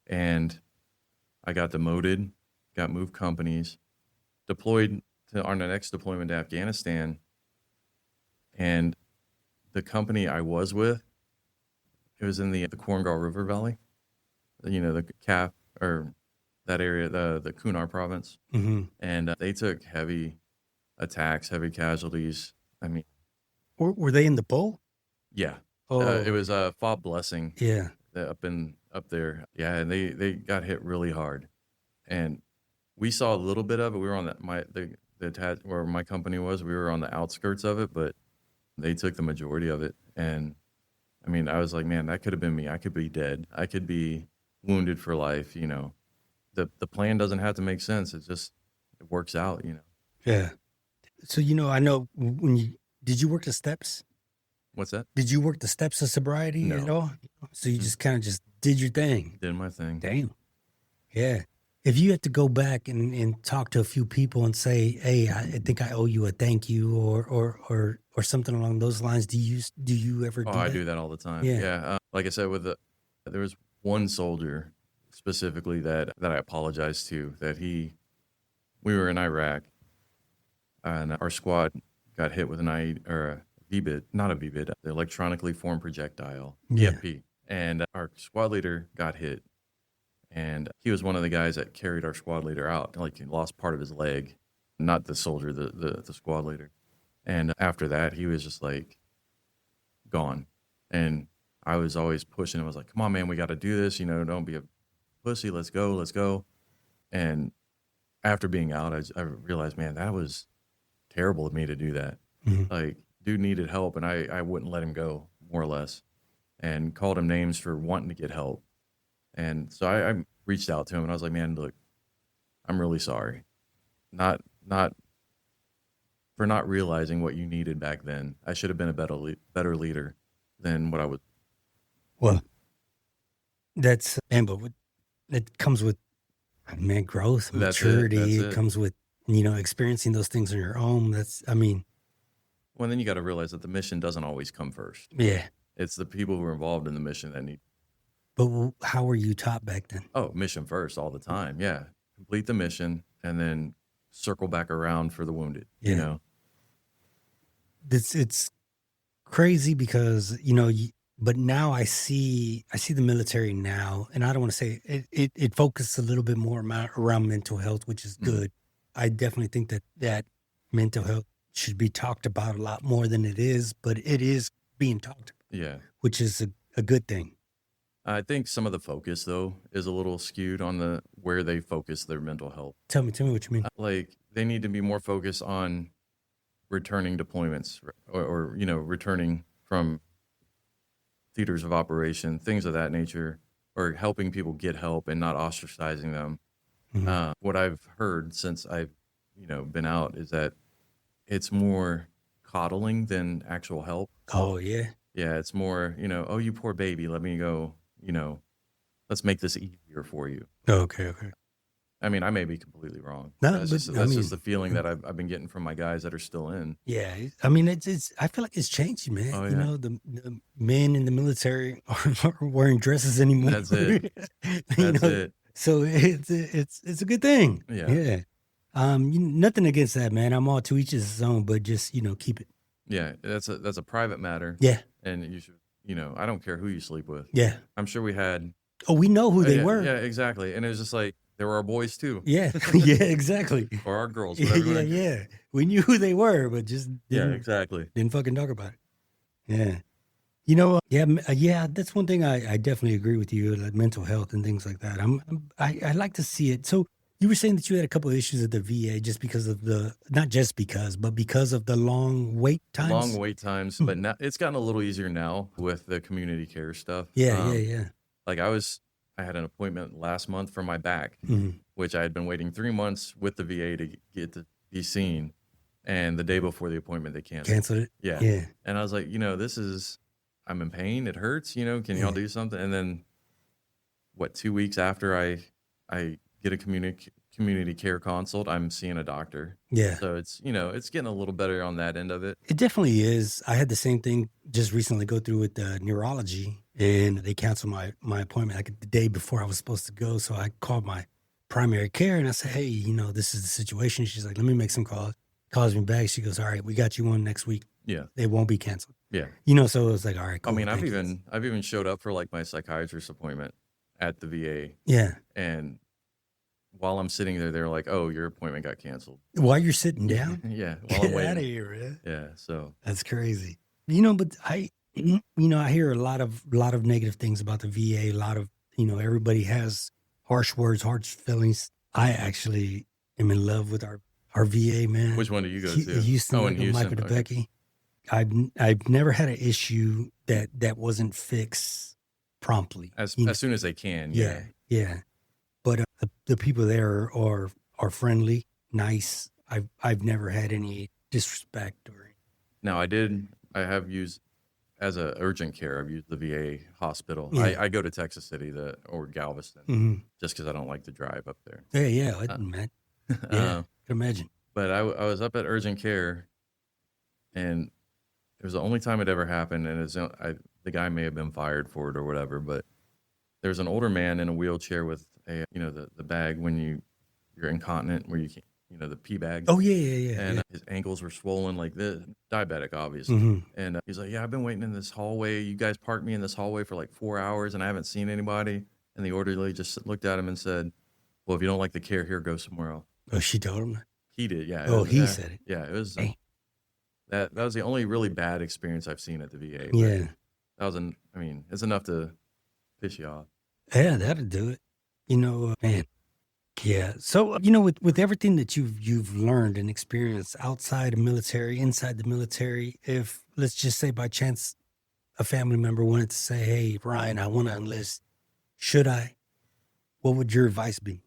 and I got demoted, got moved companies, deployed to our next deployment to Afghanistan. And the company I was with, it was in the Korengal River Valley, the CAF, or that area, the Kunar province.
Mm-hmm.
And they took heavy attacks, heavy casualties. I mean,
were they in the bowl?
Yeah.
Oh,
it was Fob Blessing.
Yeah.
Up there. Yeah, and they got hit really hard. And we saw a little bit of it. We were on where my company was. We were on the outskirts of it, but they took the majority of it. And I mean, I was like, man, that could have been me. I could be dead. I could be wounded for life. The plan doesn't have to make sense. It works out.
Yeah. So I know did you work the steps?
What's that?
Did you work the steps of sobriety
No.
at all? So you just kind of just did your thing.
Did my thing.
Damn. Yeah. If you had to go back and talk to a few people and say, "Hey, I think I owe you a thank you," or something along those lines, do you ever do that?
I do that all the time.
Yeah.
Like I said, there was one soldier specifically that I apologized to. We were in Iraq, and our squad got hit with a VBID, not a VBID, the electronically formed projectile,
Yeah.
EFP, and our squad leader got hit. And he was one of the guys that carried our squad leader out. Like, he lost part of his leg, not the soldier, the squad leader. And after that, he was just like gone. And I was always pushing him. I was like, come on, man, we got to do this. You know, don't be a pussy. Let's go. And after being out, I realized, man, that was terrible of me to do that.
Mm-hmm.
Like, dude needed help, and I wouldn't let him go, more or less, and called him names for wanting to get help. And so I reached out to him, and I was like, man, look, I'm really sorry. Not for not realizing what you needed back then. I should have been a better leader than what I was.
Well, that's, and but it comes with, man, growth, maturity. It comes with, experiencing those things on your own.
Well, then you got to realize that the mission doesn't always come first.
Yeah.
It's the people who are involved in the mission that need.
But how were you taught back then?
Oh, mission first all the time. Yeah. Complete the mission and then circle back around for the wounded,
Yeah. It's crazy because, but now I see the military now, and I don't want to say it focuses a little bit more around mental health, which is good. I definitely think that mental health should be talked about a lot more than it is, but it is being talked about.
Yeah.
Which is a good thing.
I think some of the focus, though, is a little skewed on where they focus their mental health.
Tell me what you mean.
Like, they need to be more focused on returning deployments or returning from theaters of operation, things of that nature, or helping people get help and not ostracizing them.
Mm-hmm.
What I've heard since I've, been out is that it's more coddling than actual help.
Oh, yeah.
Yeah, it's more, oh, you poor baby, let me go, let's make this easier for you.
Okay.
I mean, I may be completely wrong.
No,
That's just the feeling that I've been getting from my guys that are still in.
Yeah, I mean, it's. I feel like it's changing, man.
Oh, yeah.
The men in the military aren't wearing dresses anymore.
That's it. That's it.
So it's a good thing.
Yeah.
Nothing against that, man. I'm all to each his own, but just keep it.
Yeah, that's a private matter.
Yeah,
and you should. I don't care who you sleep with.
Yeah,
I'm sure we had.
Oh, we know who they were.
Yeah, exactly. And it was just like, they were our boys too.
Yeah, yeah, exactly.
Or our girls.
Yeah. We knew who they were, but just
exactly.
Didn't fucking talk about it. Yeah. Yeah, that's one thing I definitely agree with you, like mental health and things like that. I like to see it. So you were saying that you had a couple of issues at the VA just because of not just because, but because of the long wait times.
Long wait times, but now it's gotten a little easier now with the community care stuff.
Yeah.
Like I had an appointment last month for my back, which I had been waiting 3 months with the VA to get to be seen. And the day before the appointment, they canceled it. Yeah. And I was like, I'm in pain. It hurts, can y'all do something? And then 2 weeks after I get a community care consult, I'm seeing a doctor. Yeah. So it's, it's getting a little better on that end of it.
It definitely is. I had the same thing just recently go through with neurology, and they canceled my appointment like the day before I was supposed to go. So I called my primary care and I said, hey, this is the situation. She's like, let me make some calls. Calls me back. She goes, all right, we got you one next week.
Yeah.
They won't be canceled.
Yeah.
So it was like, all right, cool.
I mean, I've even showed up for like my psychiatrist appointment at the VA.
Yeah.
And while I'm sitting there, they're like, oh, your appointment got canceled.
While you're sitting down?
Yeah.
While I'm waiting. Get out of here, man.
Yeah. So
that's crazy. But I hear a lot of negative things about the VA. A lot of, everybody has harsh words, harsh feelings. I actually am in love with our VA, man.
Which one do you go to?
Houston,
in Houston.
Michael DeBecky. I've never had an issue that wasn't fixed promptly.
As soon as they can.
Yeah. But the people there are friendly, nice. I've never had any disrespect or.
Now I have used as a urgent care. I've used the VA hospital.
Yeah.
I go to Texas City or Galveston just because I don't like to drive up there.
Yeah. I can imagine.
But I was up at urgent care, and it was the only time it ever happened. And the guy may have been fired for it or whatever. But there's an older man in a wheelchair with the bag when you're incontinent, where you can't, the pee bag.
Oh yeah.
And his ankles were swollen like this, diabetic obviously. And he's like, yeah, I've been waiting in this hallway. You guys parked me in this hallway for like 4 hours and I haven't seen anybody. And the orderly just looked at him and said, well, if you don't like the care here, go somewhere else.
Oh, she told him.
He did, yeah.
Oh, he said it.
Yeah, it was
Hey.
that was the only really bad experience I've seen at the VA. But
Yeah.
that was it's enough to piss you off.
Yeah, that'll do it. Man. Yeah. So, with everything that you've learned and experienced outside the military, inside the military, if let's just say by chance a family member wanted to say, "Hey, Ryan, I want to enlist. Should I?" What would your advice be?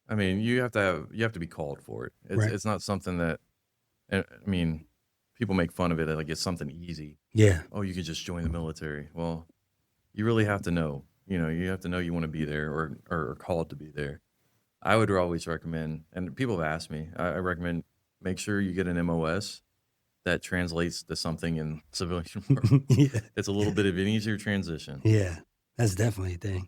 You have to be called for it.
Right.
It's not something that, people make fun of it like it's something easy.
Yeah.
Oh, you could just join the military. Well, you really have to know. You have to know you want to be there or are called to be there. I would always recommend, and people have asked me, I recommend make sure you get an MOS that translates to something in civilian world.
Yeah.
It's a little bit of an easier transition.
Yeah. That's definitely a thing.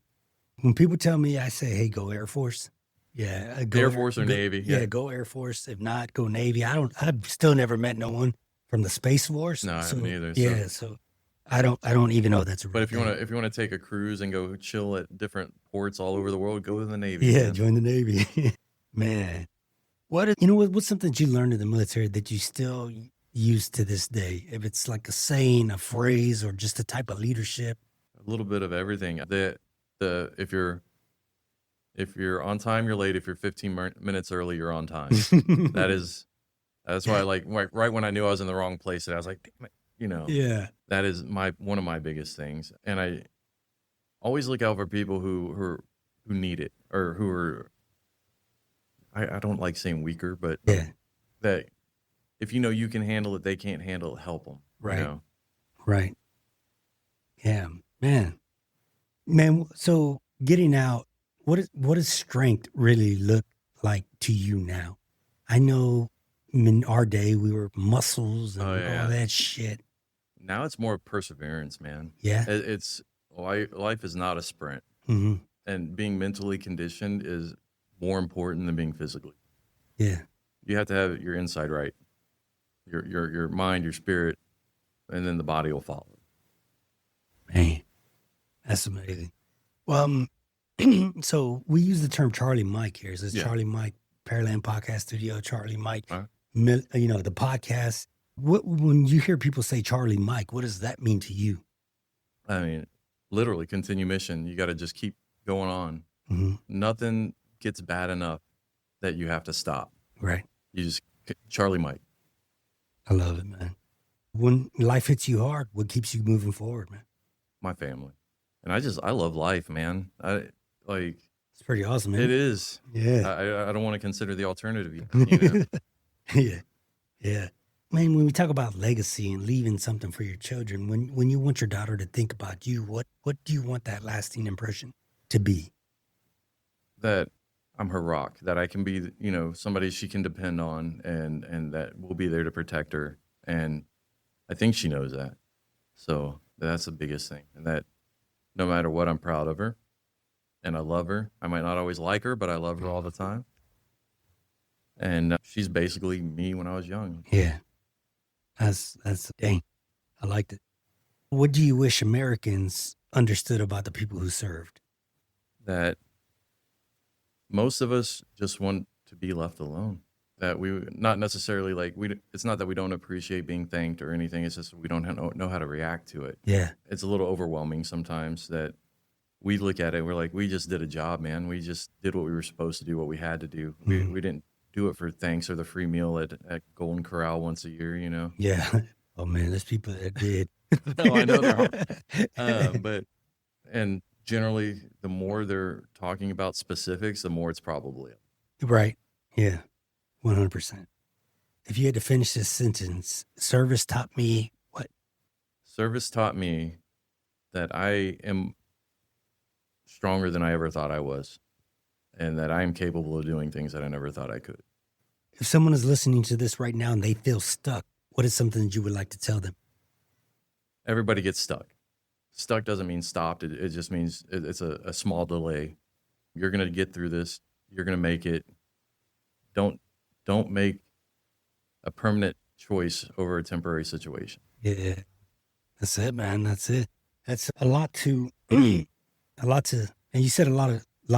When people tell me, I say, "Hey, go Air Force." Yeah.
Air Force or Navy.
Yeah. Go Air Force. If not, go Navy. I've still never met no one from the Space Force.
No, I haven't either.
Yeah. So I don't even know that's a real
But if you
thing.
want to take a cruise and go chill at different ports all over the world, go to the Navy.
Yeah,
man.
join the Navy. Man. What's something that you learned in the military that you still use to this day? If it's like a saying, a phrase, or just a type of leadership.
A little bit of everything. If you're on time, you're late. If you're 15 minutes early, you're on time. That's why right when I knew I was in the wrong place, and I was like, damn it,
Yeah.
that is one of my biggest things. And I always look out for people who need it or who are, I don't like saying weaker, but
Yeah.
that if you can handle it, they can't handle it, help them.
Right. Right. Yeah, man. So getting out, what does strength really look like to you now? I know in our day we were muscles and all that shit.
Now it's more perseverance, man.
Yeah.
It's life is not a sprint,
Mm-hmm.
and being mentally conditioned is more important than being physically.
Yeah.
You have to have your inside right, your mind, your spirit, and then the body will follow.
Man, that's amazing. Well, so we use the term Charlie Mike here. So it's Charlie Mike, Pearland Podcast Studio, Charlie Mike, the podcast. When you hear people say Charlie Mike, what does that mean to you?
Literally continue mission. You got to just keep going on.
Mm-hmm.
Nothing gets bad enough that you have to stop.
Right.
You just, Charlie Mike.
I love it, man. When life hits you hard, what keeps you moving forward, man?
My family. And I love life, man.
It's pretty awesome, man.
It is.
Yeah.
I don't want to consider the alternative.
Yeah. Man, when we talk about legacy and leaving something for your children, when you want your daughter to think about you, what do you want that lasting impression to be?
That I'm her rock, that I can be, somebody she can depend on, and that we'll be there to protect her. And I think she knows that. So that's the biggest thing. And that no matter what, I'm proud of her and I love her. I might not always like her, but I love her all the time. And she's basically me when I was young.
Yeah. That's dang. I liked it. What do you wish Americans understood about the people who served?
That most of us just want to be left alone. That we not necessarily it's not that we don't appreciate being thanked or anything. It's just we don't know how to react to it.
Yeah.
It's a little overwhelming sometimes that we look at it. We're like, we just did a job, man. We just did what we were supposed to do, what we had to do. We didn't do it for thanks or the free meal at Golden Corral once a year,
Yeah. Oh man, there's people that did.
No, I know there are. And generally, the more they're talking about specifics, the more it's probably.
Right. Yeah. 100%. If you had to finish this sentence, service taught me what?
Service taught me that I am stronger than I ever thought I was, and that I am capable of doing things that I never thought I could.
If someone is listening to this right now and they feel stuck, what is something that you would like to tell them?
Everybody gets stuck. Stuck doesn't mean stopped. It just means it's a small delay. You're going to get through this. You're going to make it. Don't make a permanent choice over a temporary situation.
Yeah. That's it, man. That's it. That's a lot to And you said a lot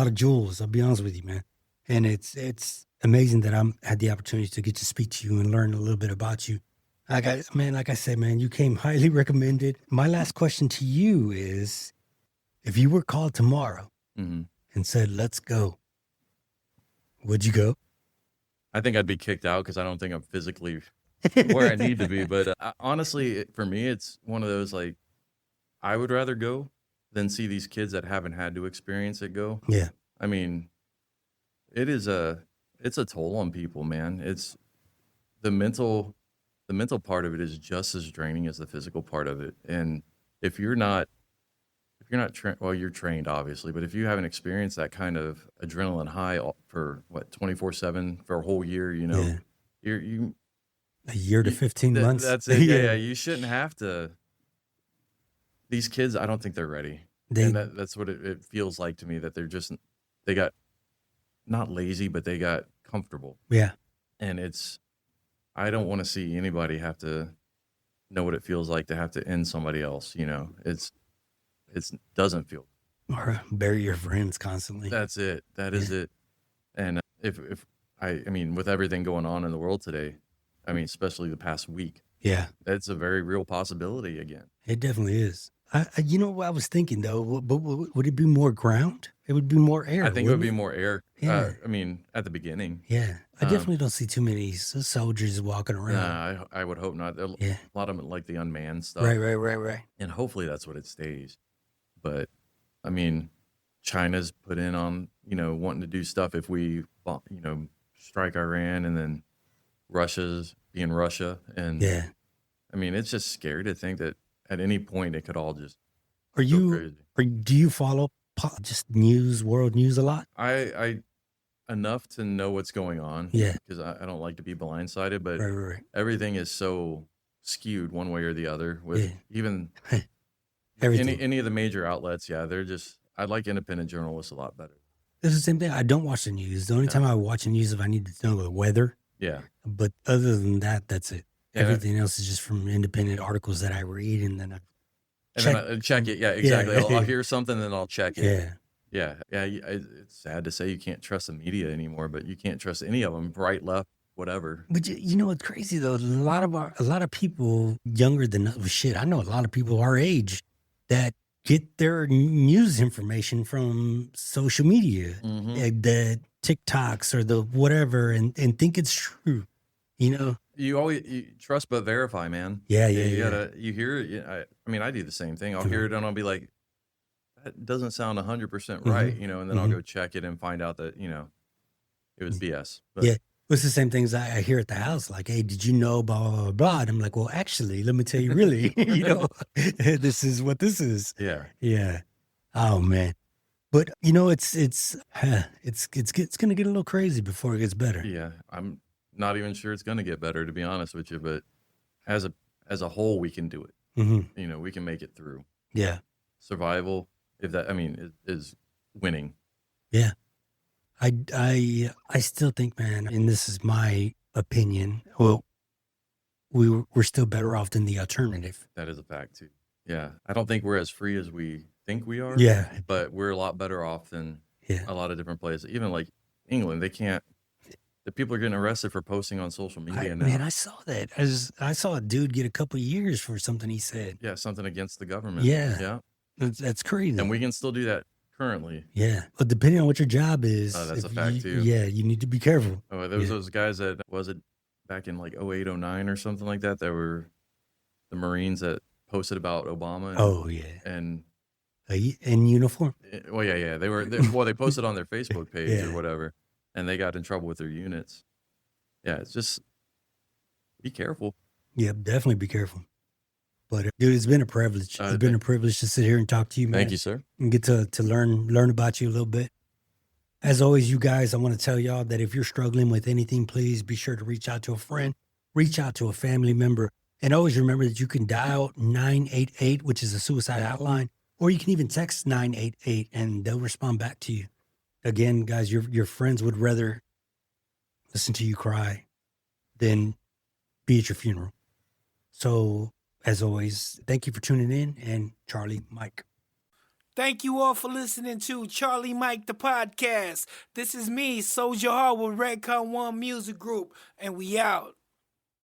of jewels. I'll be honest with you, man. And it's amazing that I'm had the opportunity to get to speak to you and learn a little bit about you. Like I said, man, you came highly recommended. My last question to you is, if you were called tomorrow
Hmm.
and said, "Let's go," would you go?
I think I'd be kicked out because I don't think I'm physically where I need to be. But honestly, for me, it's one of those like I would rather go than see these kids that haven't had to experience it go.
Yeah,
I mean, it's a toll on people, man. It's the mental part of it is just as draining as the physical part of it. And if you're not trained, well, you're trained obviously, but if you haven't experienced that kind of adrenaline high for what 24/7 for a whole year,
yeah.
you
A year to 15 months.
that's it. Yeah, you shouldn't have to. These kids, I don't think they're ready,
They,
and that's what it feels like to me. That they got not lazy, but they got comfortable,
yeah.
and I don't want to see anybody have to know what it feels like to have to end somebody else. It doesn't feel.
Or bury your friends constantly.
That's it. That is it. And if I mean, with everything going on in the world today, I mean, especially the past week,
Yeah,
that's a very real possibility again.
it definitely is. You know what I was thinking though, but would it be more ground? It would be more air.
I think it would
wouldn't
be more air.
Yeah.
I mean, at the beginning.
Yeah, I definitely don't see too many soldiers walking around.
Nah, I would hope not.
Yeah.
A lot of them like the unmanned stuff.
Right.
And hopefully that's what it stays. But I mean, China's put in on, wanting to do stuff if we, strike Iran, and then Russia's being Russia. And
Yeah.
I mean, it's just scary to think that at any point it could all just
Are
go
you?
crazy.
Or do you follow just world news a lot?
I enough to know what's going on.
Yeah.
Because I don't like to be blindsided, but
Right.
everything is so skewed one way or the other with
Yeah.
even
Everything.
any of the major outlets. Yeah, I like independent journalists a lot better.
It's the same thing. I don't watch the news. The only time I watch the news is if I need to know the weather.
Yeah.
But other than that, that's it.
Yeah.
Everything else is just from independent articles that I read, and then
Then I check it. Yeah, exactly.
Yeah.
I'll hear something, then I'll check it.
Yeah.
Yeah. It's sad to say you can't trust the media anymore, but you can't trust any of them, right, left, whatever.
But you know what's crazy though? A lot of people younger than us, shit. I know a lot of people our age that get their news information from social media, the TikToks or the whatever, and think it's true.
You trust but verify, man.
Yeah.
You hear it. I mean, I do the same thing. I'll hear it and I'll be like, that doesn't sound 100% right, and then I'll go check it and find out that, it was BS. But,
Yeah. It's the same things I hear at the house, like, hey, did you know, blah, blah, blah, blah. And I'm like, well, actually, let me tell you really, this is what this is.
Yeah.
Yeah. Oh, man. But, it's going to get a little crazy before it gets better.
Yeah. I'm not even sure it's going to get better, to be honest with you, but as a whole, we can do it.
Mm-hmm.
We can make it through.
Yeah.
Survival, is winning.
Yeah. I still think, man, and this is my opinion, well, we're still better off than the alternative.
That is a fact too. Yeah. I don't think we're as free as we think we are.
Yeah.
But we're a lot better off than a lot of different places. Even like England, the people are getting arrested for posting on social media now.
Man, I saw that. I saw a dude get a couple of years for something he said.
Yeah, something against the government.
Yeah.
Yeah.
That's crazy.
And we can still do that currently.
Yeah. But depending on what your job is,
that's a fact too.
Yeah, you need to be careful.
Oh, there was those guys that, was it back in like 08, 09 or something like that? There were the Marines that posted about Obama. And
in uniform.
Well, yeah. They posted on their Facebook page or whatever, and they got in trouble with their units. Yeah, it's just be careful.
Yeah, definitely be careful. But dude, it's been a privilege. It's been a privilege to sit here and talk to you, man.
Thank you, sir.
And get to learn about you a little bit. As always, you guys, I want to tell y'all that if you're struggling with anything, please be sure to reach out to a friend, reach out to a family member, and always remember that you can dial 988, which is a suicide hotline, or you can even text 988 and they'll respond back to you. Again, guys, your friends would rather listen to you cry than be at your funeral. So, as always, thank you for tuning in, and Charlie, Mike.
Thank you all for listening to Charlie Mike the podcast. This is me, Soldier Hall with Redcon One Music Group, and we out.